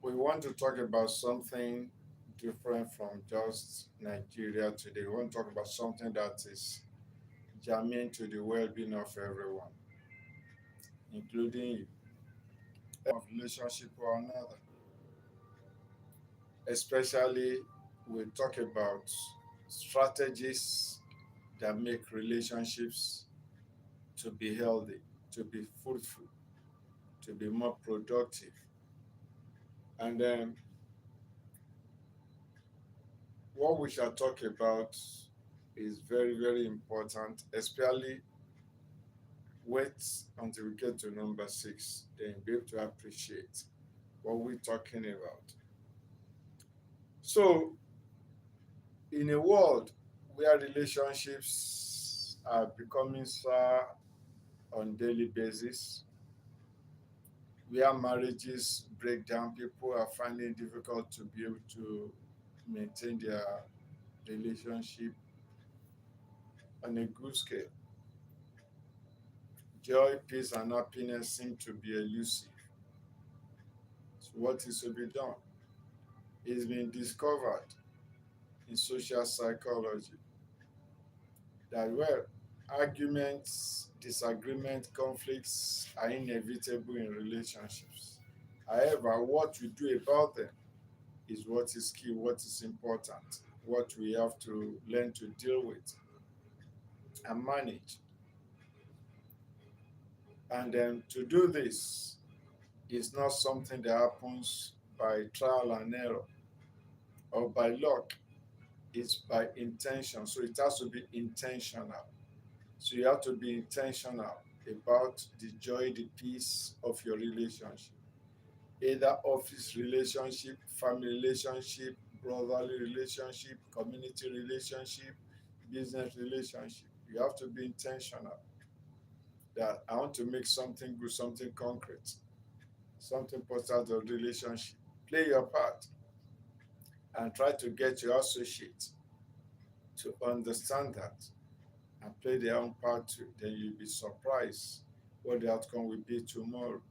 We want to talk about something different from just Nigeria today. We want to talk about something that is germane to the well-being of everyone, including you. Of relationship or another. Especially, we talk about strategies that make relationships to be healthy, to be fruitful, to be more productive. And then what we shall talk about is very, very important, especially wait until we get to number six, then you'll be able to appreciate what we're talking about. So, in a world where relationships are becoming so on daily basis, where marriages break down, people are finding it difficult to be able to maintain their relationship on a good scale. Joy, peace, and happiness seem to be elusive. So what is to be done? It's been discovered in social psychology that, well, arguments, disagreement, conflicts are inevitable in relationships. However, what we do about them is what is key, what is important, what we have to learn to deal with and manage. And to do this is not something that happens by trial and error or by luck, it's by intention. So it has to be intentional. So you have to be intentional about the joy, the peace of your relationship, either office relationship, family relationship, brotherly relationship, community relationship, business relationship. You have to be intentional that I want to make something good, something concrete, something positive of the relationship. Play your part and try to get your associate to understand that and play their own part too. Then you'll be surprised what the outcome will be tomorrow.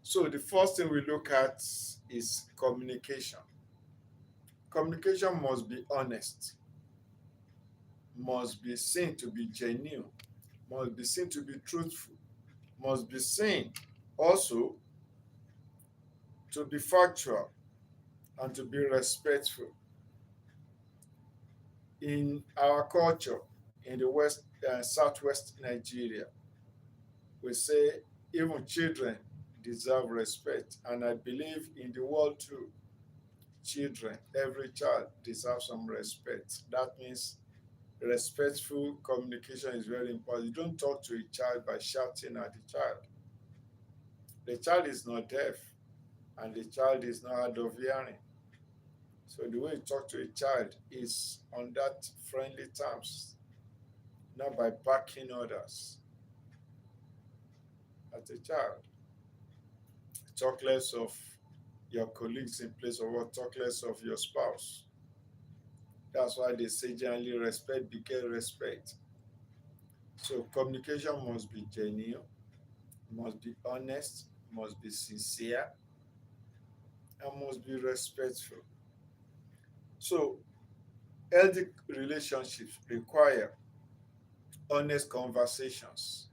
So the first thing we look at is communication. Communication must be honest, must be seen to be genuine, must be seen to be truthful, must be seen also to be factual and to be respectful. In our culture, in the southwest Nigeria, we say even children deserve respect, and I believe in the world too, children, every child deserves some respect. That means respectful communication is very important. You don't talk to a child by shouting at the child. The child is not deaf and the child is not hard of hearing. So the way you talk to a child is on that friendly terms, not by backing others at a child. Talk less of your colleagues in place of what, talk less of your spouse. That's why they say generally respect beget respect. So communication must be genuine, must be honest, must be sincere, and must be respectful. So healthy relationships require honest conversations.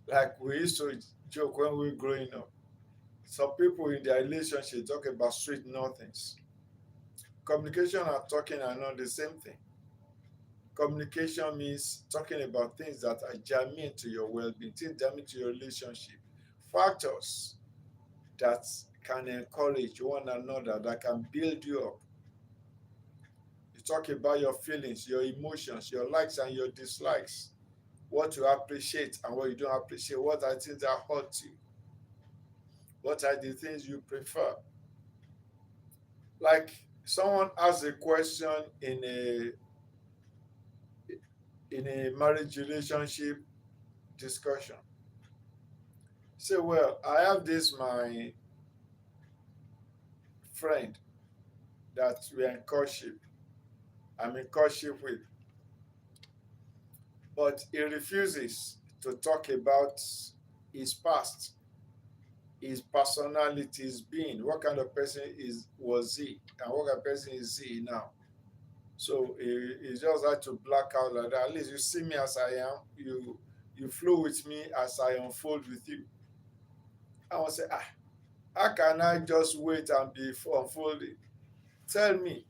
Like we used to joke when we were growing up. Some people in their relationship talk about sweet nothings. Communication and talking are not the same thing. Communication means talking about things that are germane to your well-being, things germane to your relationship, factors that can encourage one another, that can build you up. You talk about your feelings, your emotions, your likes and your dislikes, what you appreciate and what you don't appreciate, what are things that hurt you, what are the things you prefer. Like someone asks a question in a marriage relationship discussion. Say, well, I have this my friend that we are in courtship. I'm in courtship with, but he refuses to talk about his past. his personality, his being. What kind of person is was he, and what kind of person is he now? So he just had to black out like that. At least you see me as I am. You flow with me as I unfold with you. I will say, how can I just wait and be unfolding? Tell me,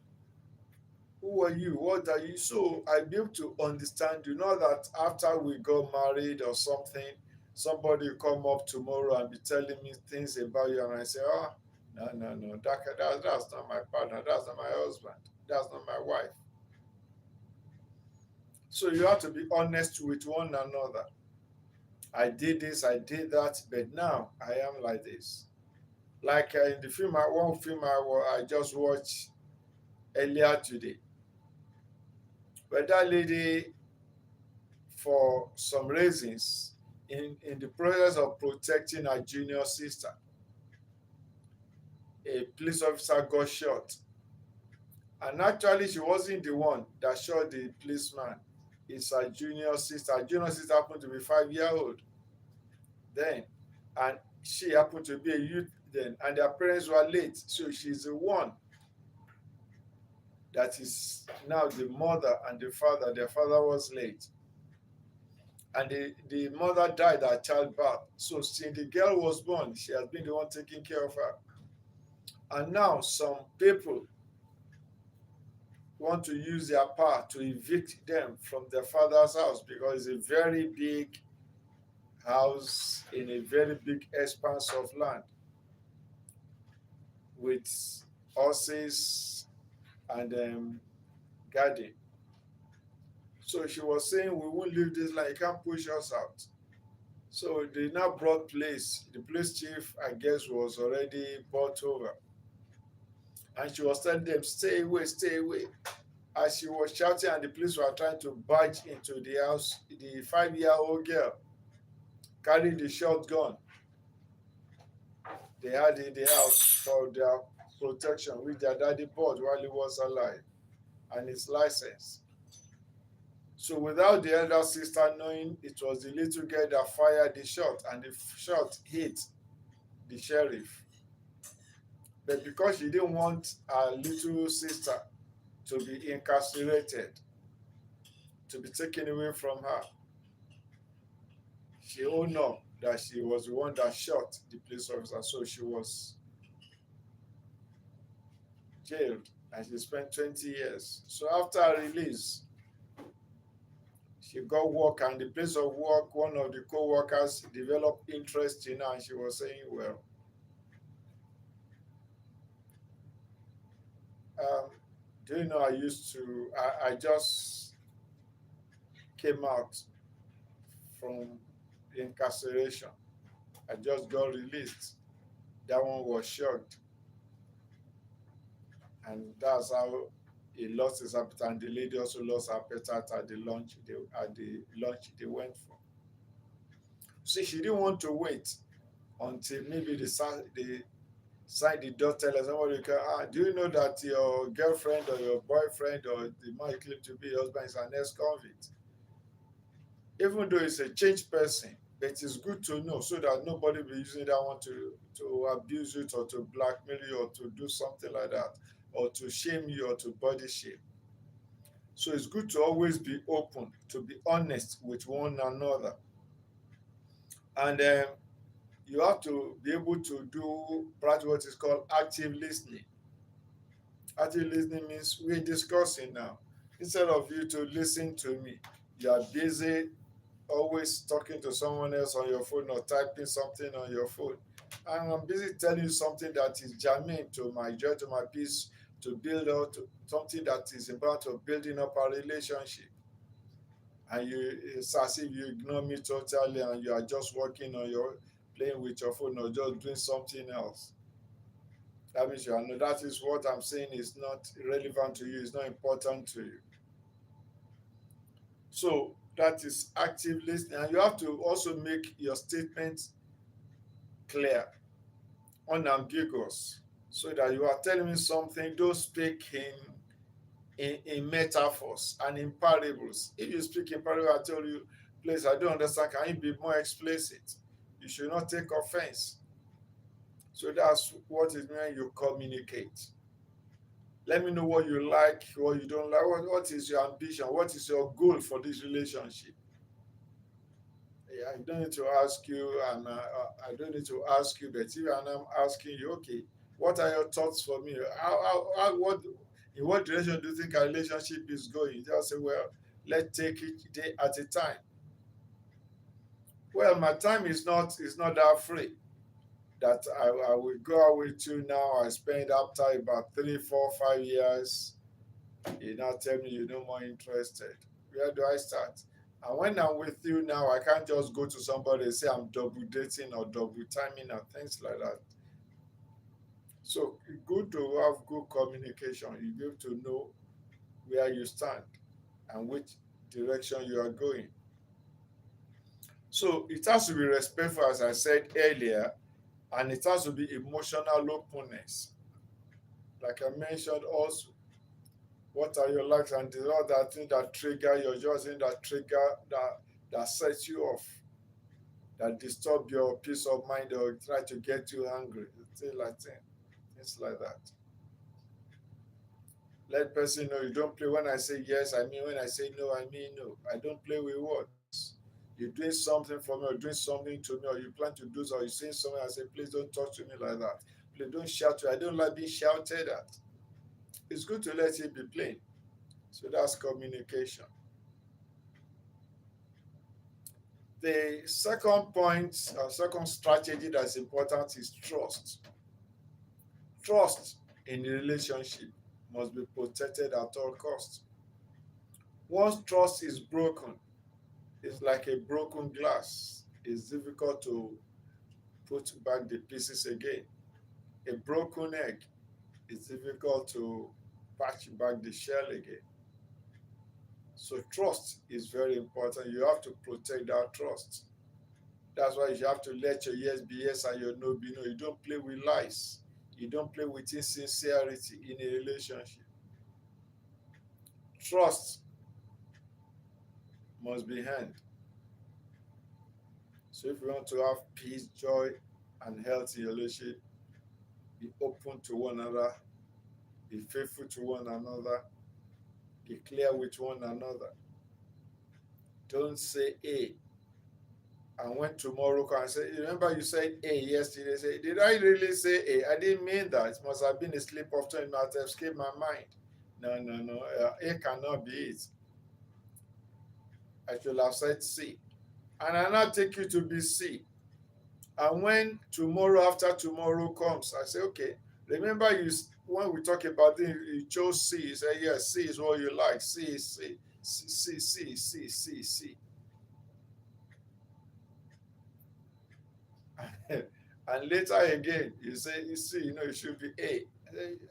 who are you? What are you? So I be able to understand you. Not that after we got married or something, somebody will come up tomorrow and be telling me things about you, and I say, oh, no, no, no, that's not my partner. That's not my husband. That's not my wife. So you have to be honest with one another. I did this, I did that, but now I am like this. Like in the film, one film I just watched earlier today, where that lady, for some reasons, in the process of protecting her junior sister, a police officer got shot. And actually, she wasn't the one that shot the policeman. It's her junior sister. Her junior sister happened to be 5 years old then. And she happened to be a youth then. And their parents were late. So she's the one that is now the mother and the father. Their father was late. And the mother died at childbirth. So since the girl was born, she has been the one taking care of her. And now some people want to use their power to evict them from their father's house because it's a very big house in a very big expanse of land with horses and garden. So she was saying, we won't leave this land, you can't push us out. So they now brought police. The police chief, I guess, was already bought over. And she was telling them, stay away, stay away. As she was shouting and the police were trying to barge into the house, the 5-year-old girl carried the shotgun they had in the house for their protection, which their daddy bought while he was alive, and his license. So without the elder sister knowing, it was the little girl that fired the shot, and the shot hit the sheriff. But because she didn't want her little sister to be incarcerated, to be taken away from her, she owned up that she was the one that shot the police officer. So she was jailed and she spent 20 years. So after her release, she got work, and the place of work, one of the co-workers developed interest in her, and she was saying, well, um, do you know, I just came out from incarceration. I just got released. That one was shocked. And that's how he lost his appetite. And the lady also lost her appetite at the lunch they went for. See, she didn't want to wait until maybe they sign the door, tell somebody, do you know that your girlfriend or your boyfriend or the man you claim to be your husband is an ex-convict? Even though it's a changed person, but it's good to know so that nobody will be using that one to abuse you or to blackmail you or to do something like that or to shame you or to body shame. So it's good to always be open, to be honest with one another. And you have to be able to practice what is called active listening. Active listening means we're discussing now. Instead of you to listen to me, you are busy always talking to someone else on your phone or typing something on your phone. And I'm busy telling you something that is germane to my joy, to my peace, to build out something that is about to building up a relationship. And it's as if you ignore me totally and you are just working on your playing with your phone or just doing something else. That means you know that is what I'm saying is not relevant to you, it's not important to you. So that is active listening. And you have to also make your statements clear, unambiguous, so that you are telling me something, don't speak in metaphors and in parables. If you speak in parables, I tell you, please, I don't understand. Can you be more explicit? You should not take offense. So that's what it means you communicate. Let me know what you like, what you don't like. What is your ambition? What is your goal for this relationship? Yeah, I don't need to ask you, and I don't need to ask you, but if I'm asking you, okay, what are your thoughts for me? What, in what direction do you think our relationship is going? You just say, well, let's take it day at a time. Well, my time is not that free that I will go out with you now. I spend after about 3, 4, 5 years. You now tell me you're no more interested. Where do I start? And when I'm with you now, I can't just go to somebody and say I'm double dating or double timing and things like that. So it's good to have good communication. You have to know where you stand and which direction you are going. So it has to be respectful, as I said earlier, and it has to be emotional openness. Like I mentioned also, what are your likes and the other thing that trigger your just in that trigger that sets you off, that disturb your peace of mind or try to get you angry, things like that. Let person know you don't play. When I say yes, I mean when I say no, I mean no. I don't play with words. You're doing something for me or doing something to me or you plan to do so, or you saying something, I say, please don't talk to me like that. Please don't shout to me. I don't like being shouted at. It's good to let it be plain. So that's communication. The second point, second strategy that's important is trust. Trust in the relationship must be protected at all costs. Once trust is broken, it's like a broken glass. It's difficult to put back the pieces again. A broken egg, it's difficult to patch back the shell again. So trust is very important. You have to protect that trust. That's why you have to let your yes be yes and your no be no. You don't play with lies. You don't play with insincerity in a relationship. Trust must be earned. So if you want to have peace, joy, and health in your relationship, be open to one another, be faithful to one another, be clear with one another. Don't say A. And when tomorrow comes, say, remember you said A yesterday. Say, did I really say A? I didn't mean that. It must have been a slip of tongue. It must have escaped my mind. No, no, no. A cannot be it. I should have said C. And I now take you to be C. And when tomorrow after tomorrow comes, I say, okay, remember you when we talk about it, you chose C. You say, yes, C is what you like. C is C. C, C, C, C, C, C. And later again, you say, you see, it should be A.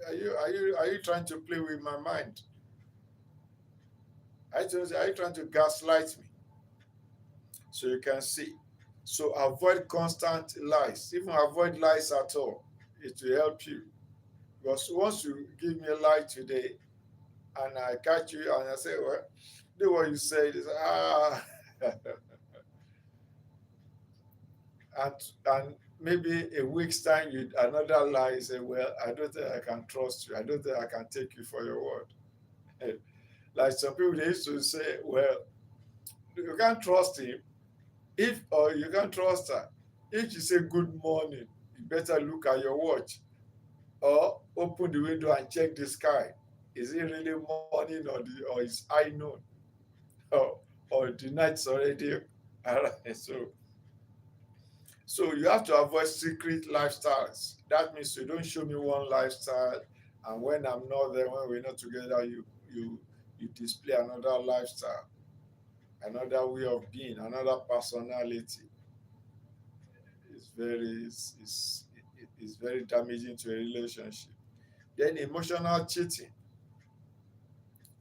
Are you trying to play with my mind? Are you trying to gaslight me? So you can see. So avoid constant lies. Even avoid lies at all. It will help you. Because once you give me a lie today and I catch you and I say, well, do what you said, it's, and and maybe a week's time you another lie, you say, well, I don't think I can trust you. I don't think I can take you for your word. Like some people they used to say, well, you can't trust him if or you can't trust her. If you say good morning, you better look at your watch or open the window and check the sky. Is it really morning or is high noon? Or, or the night's already around. So you have to avoid secret lifestyles. That means you don't show me one lifestyle, and when I'm not there, when we're not together, you display another lifestyle, another way of being, another personality. It's very damaging to a relationship. Then emotional cheating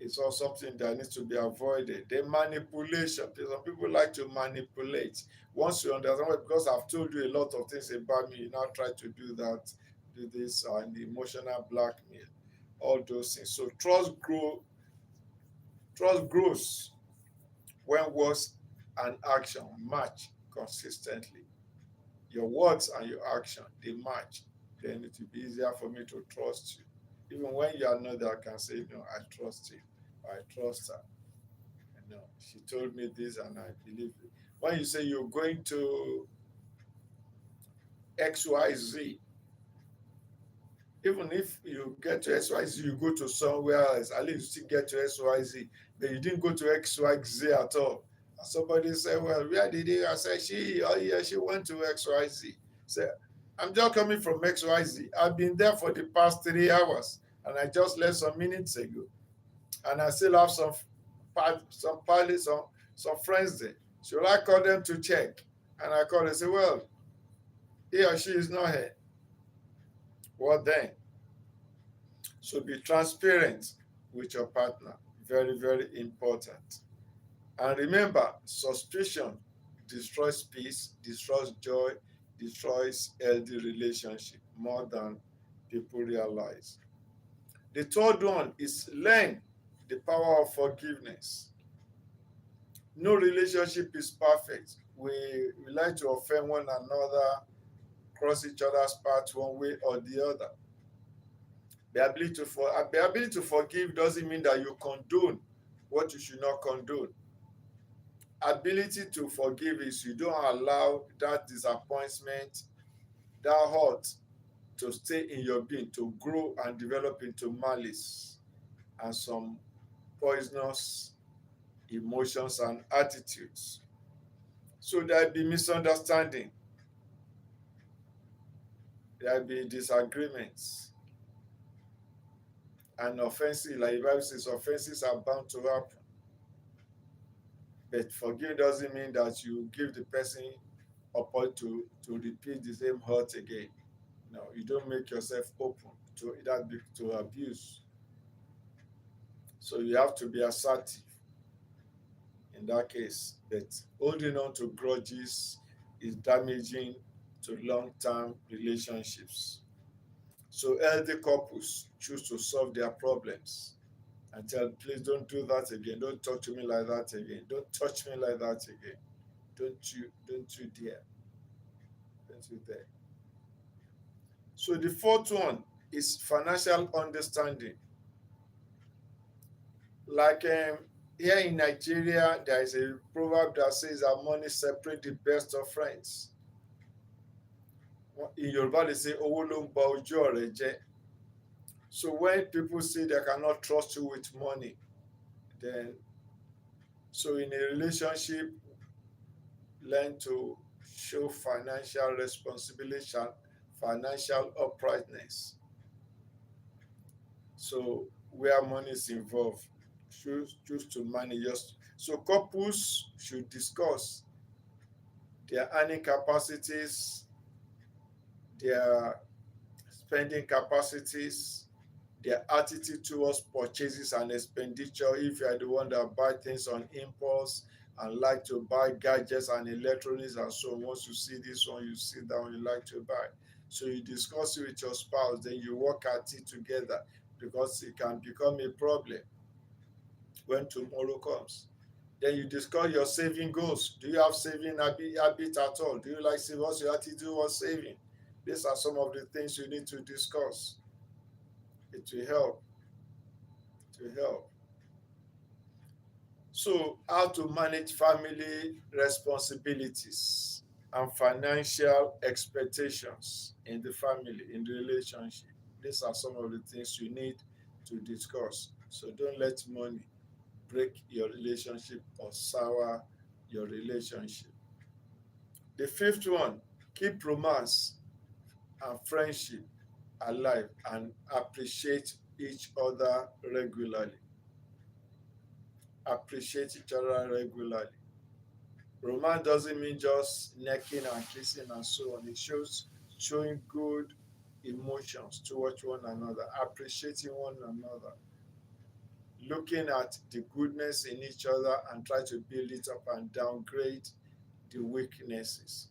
is also something that needs to be avoided. Then manipulation. Some people like to manipulate. Once you understand, well, because I've told you a lot of things about me, you now try to do that, do this, and emotional blackmail, all those things. So trust grows when words and action match consistently. Your words and your action, they match. then it will be easier for me to trust you. Even when you are not there, I can say, no, I trust you. I trust her. You know, she told me this and I believe it. When you say you're going to XYZ, even if you get to XYZ, you go to somewhere else, at least you still get to XYZ, but you didn't go to XYZ at all. And somebody said, well, where did he? I said, oh yeah, she went to XYZ. Say, I'm just coming from XYZ. I've been there for the past 3 hours and I just left some minutes ago. And I still have some pilots, some friends there. Should I call them to check? And I call and say, well, he or she is not here. What then? So be transparent with your partner. Very, very important. And remember, suspicion destroys peace, destroys joy, destroys healthy relationship more than people realize. The third one is learn the power of forgiveness. No relationship is perfect. We like to offend one another, cross each other's path one way or the other. The ability to forgive doesn't mean that you condone what you should not condone. Ability to forgive is you don't allow that disappointment, that hurt to stay in your being, to grow and develop into malice and some poisonous emotions and attitudes. So there'll be misunderstanding, there'll be disagreements, and offenses, like the Bible says, offenses are bound to happen. But forgive doesn't mean that you give the person upon to repeat the same hurt again. No, you don't make yourself open to that to abuse. So you have to be assertive in that case. But holding on to grudges is damaging to long-term relationships. So healthy couples choose to solve their problems and tell, please don't do that again. Don't talk to me like that again. Don't touch me like that again. Don't you dare. Don't you dare. So the fourth one is financial understanding. Like here in Nigeria, there is a proverb that says that money separates the best of friends. In Yoruba, they say, "Owó ló ń ba ojú ọ̀rẹ́ jẹ́." So when people say they cannot trust you with money, then so in a relationship, learn to show financial responsibility and financial uprightness. So where money is involved, choose to manage. So couples should discuss their earning capacities, their spending capacities, their attitude towards purchases and expenditure. If you are the one that buy things on impulse and like to buy gadgets and electronics and so on, once you see this one, you see that one you like to buy. So you discuss it with your spouse, then you work at it together because it can become a problem when tomorrow comes. Then you discuss your saving goals. Do you have saving habit at all? Do you like saving? What's your attitude towards saving? These are some of the things you need to discuss. It will help. It will help. So, how to manage family responsibilities and financial expectations in the family, in the relationship. These are some of the things you need to discuss. So, don't let money break your relationship or sour your relationship. The fifth one, keep romance and friendship alive and appreciate each other regularly. Appreciate each other regularly. Romance doesn't mean just necking and kissing and so on. It shows showing good emotions towards one another, appreciating one another, looking at the goodness in each other and try to build it up and downgrade the weaknesses.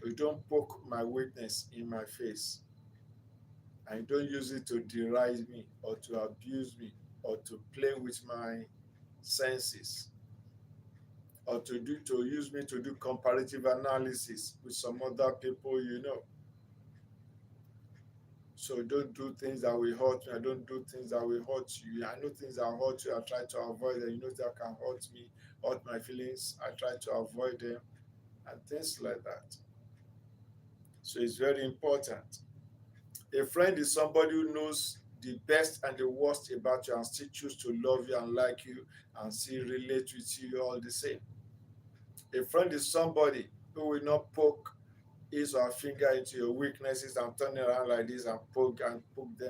You don't poke my weakness in my face and don't use it to deride me or to abuse me or to play with my senses or to use me to do comparative analysis with some other people. So don't do things that will hurt me. I don't do things that will hurt you. I know things that hurt you. I try to avoid them. You know that can hurt me, hurt my feelings. I try to avoid them and things like that. So it's very important. A friend is somebody who knows the best and the worst about you and still choose to love you and like you and still relate with you all the same. A friend is somebody who will not poke his or her finger into your weaknesses and turn it around like this and poke them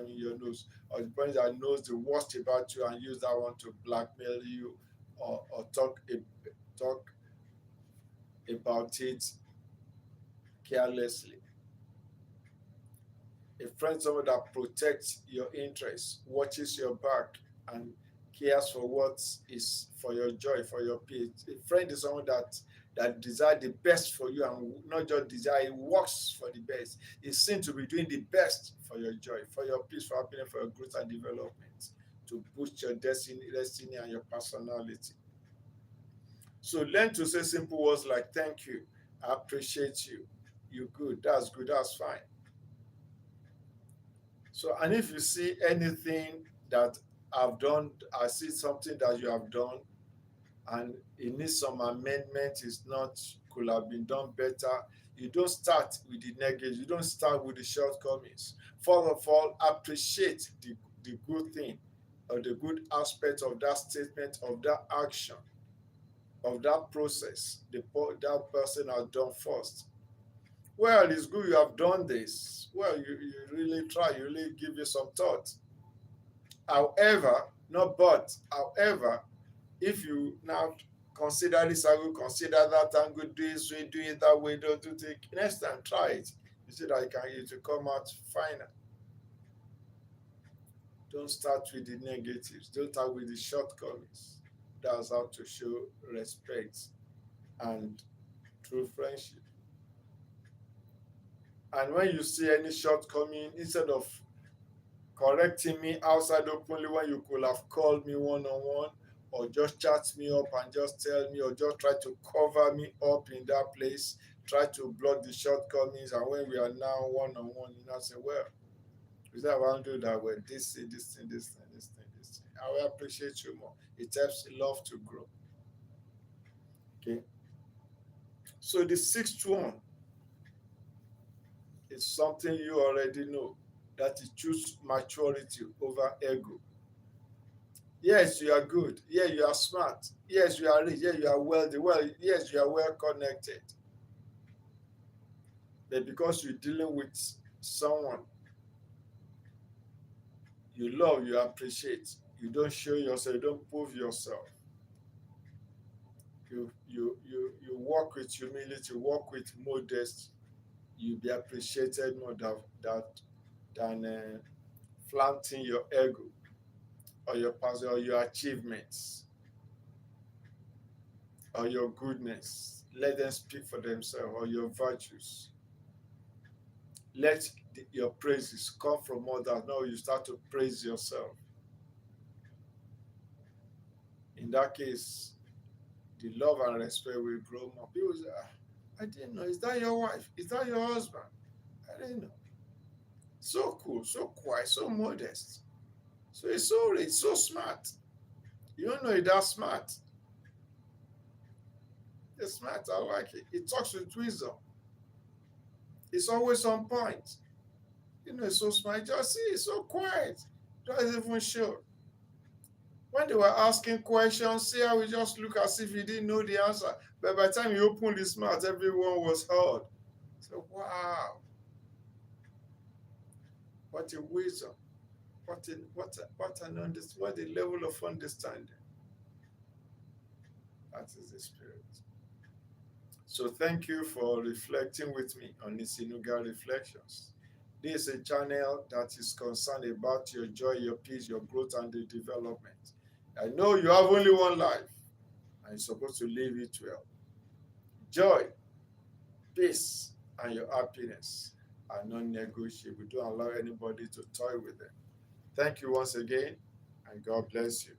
in your nose. Or the person that knows the worst about you and use that one to blackmail you or talk about it carelessly. A friend, someone that protects your interests, watches your back, and cares for what is for your joy, for your peace. A friend is someone that desires the best for you and not just desire, he works for the best. He's seen to be doing the best for your joy, for your peace, for happiness, for your growth and development, to boost your destiny and your personality. So learn to say simple words like thank you, I appreciate you, you good, that's fine. So, and if you see anything that I've done, I see something that you have done and it needs some amendment, is not, could have been done better. You don't start with the negatives, you don't start with the shortcomings. First of all, appreciate the good thing or the good aspect of that statement, of that action, of that process that person has done first. Well, it's good you have done this. Well, you really try, you really give you some thought. However, not but, however, if you now consider this angle, consider that angle, do this way, do it that way, don't do it, next time try it. You see that it will come out finer. Don't start with the negatives, don't start with the shortcomings. That's how to show respect and true friendship. And when you see any shortcoming, instead of correcting me outside openly when you could have called me one on one or just chat me up and just tell me or just try to cover me up in that place, try to block the shortcomings. And when we are now one on one, you now say, well, we say, I want to do that. Well, this thing, this thing, this thing, this thing, this thing. I will appreciate you more. It helps love to grow. Okay. So the sixth one is something you already know, that is choose maturity over ego. Yes, you are good. Yeah, you are smart. Yes, you are rich. Yeah, you are wealthy. Well, yes, you are well connected. But because you're dealing with someone you love, you appreciate, you don't show yourself, you don't prove yourself. You work with humility, work with modesty. You'll be appreciated more than flaunting your ego or your past or your achievements or your goodness. Let them speak for themselves, or your virtues. Let your praises come from others. Now you start to praise yourself. In that case, the love and respect will grow more. People say, I didn't know. Is that your wife? Is that your husband? I didn't know. So cool, so quiet, so modest. So it's so smart. You don't know it that smart. It's smart. I like it. It talks with wisdom. It's always on point. You know, it's so smart. Just see, it's so quiet. Doesn't even show. When they were asking questions, see how he just look as if he didn't know the answer. But by the time he opened his mouth, everyone was heard. So, wow, what a wisdom. What a level of understanding. That is the spirit. So thank you for reflecting with me on Isinuga Reflections. This is a channel that is concerned about your joy, your peace, your growth, and the development. I know you have only one life, and you're supposed to live it well. Joy, peace, and your happiness are non-negotiable. Don't allow anybody to toy with them. Thank you once again, and God bless you.